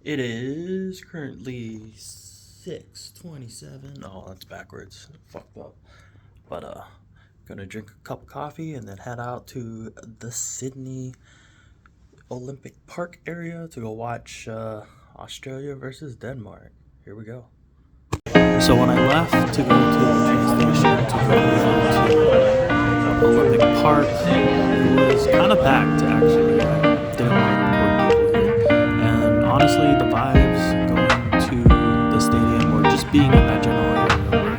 It is currently 6:27. Oh, that's backwards. Fucked up. But gonna drink a cup of coffee and then head out to the Sydney Olympic Park area to go watch Australia versus Denmark. Here we go. So when I left to go to the train station to go to Olympic Park, it was kind of packed actually. I didn't want to report people here. And honestly, the vibes going to the stadium or just being in that general area were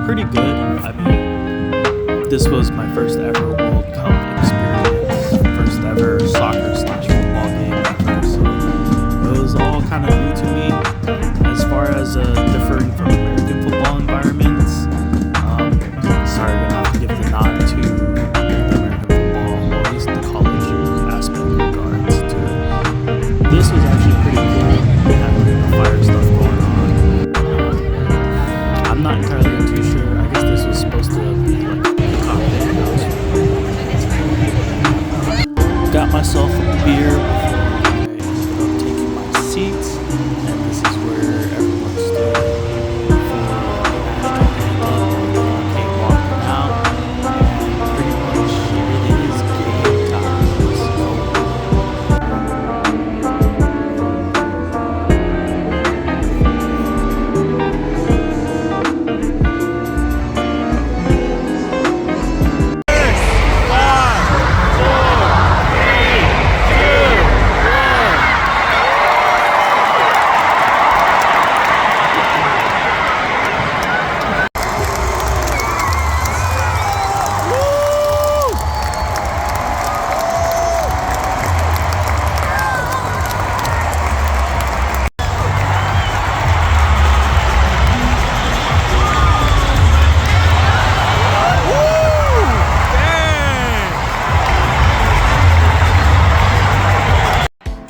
pretty good. I mean, this was my first ever World Cup experience, first ever soccer/football game ever. So it was all kind of new to me as far as differing from American football environments. Sorry, I'm gonna have to give the nod to the American football, at least the college aspect in regards to it. This was actually pretty cool. They had the fire stuff going on. I'm not entirely too sure. I guess this was supposed to be like a cocktail house. Got myself a beer before I ended up taking my seats, and this is where everyone stood for the national anthem. Came walking out, and pretty much it is game time. Let's go.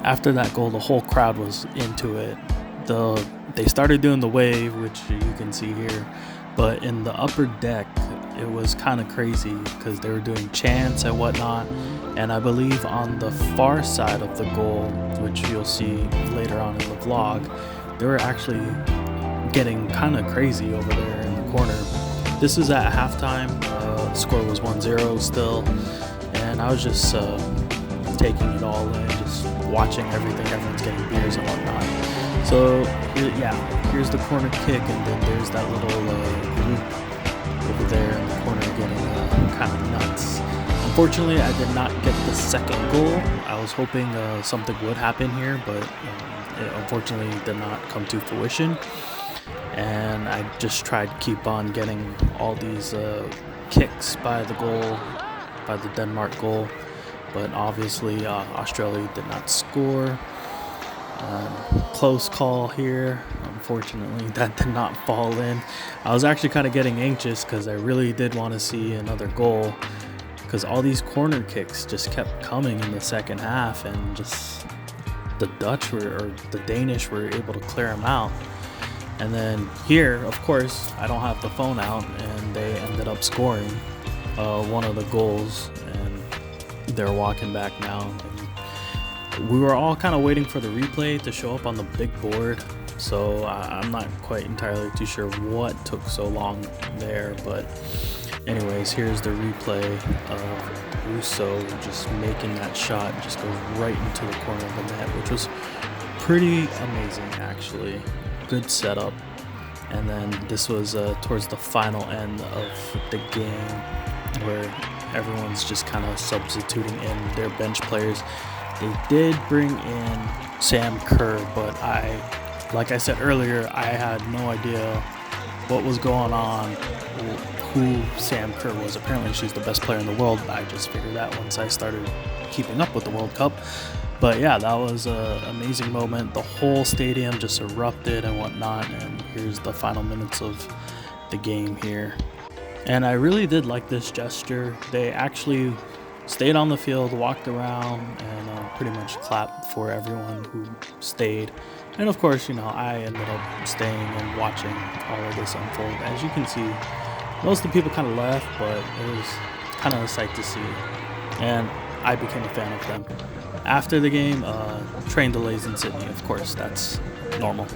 After that goal, the whole crowd was into it. They started doing the wave, which you can see here, but in the upper deck, it was kind of crazy because they were doing chants and whatnot. And I believe on the far side of the goal, which you'll see later on in the vlog, they were actually getting kind of crazy over there in the corner. This is at halftime. The score was 1-0 still, and I was just taking it all in, just watching everything. Everyone's getting beers and whatnot. So yeah, here's the corner kick, and then there's that little group over there in the corner getting kind of nuts. Unfortunately, I did not get the second goal. I was hoping something would happen here, but it unfortunately did not come to fruition. And I just tried to keep on getting all these kicks by the goal, by the Denmark goal. But obviously Australia did not score. Close call here. Unfortunately, that did not fall in. I was actually kind of getting anxious because I really did want to see another goal, because all these corner kicks just kept coming in the second half, and just the Danish were able to clear them out. And then here, of course, I don't have the phone out, and they ended up scoring one of the goals. They're walking back now. And we were all kind of waiting for the replay to show up on the big board, so I'm not quite entirely too sure what took so long there. But anyways, here's the replay of Russo just making that shot, just goes right into the corner of the net, which was pretty amazing actually. Good setup. And then this was towards the final end of the game, where everyone's just kind of substituting in their bench players. They did bring in Sam Kerr, but like I said earlier, I had no idea what was going on, who Sam Kerr was. Apparently she's the best player in the world. I just figured that once I started keeping up with the World Cup. But yeah, that was an amazing moment. The whole stadium just erupted and whatnot, and here's the final minutes of the game here. And I really did like this gesture. They actually stayed on the field, walked around, and pretty much clapped for everyone who stayed. And of course, I ended up staying and watching all of this unfold. As you can see, most of the people kind of left, but it was kind of a sight to see. And I became a fan of them. After the game, train delays in Sydney, of course, that's normal.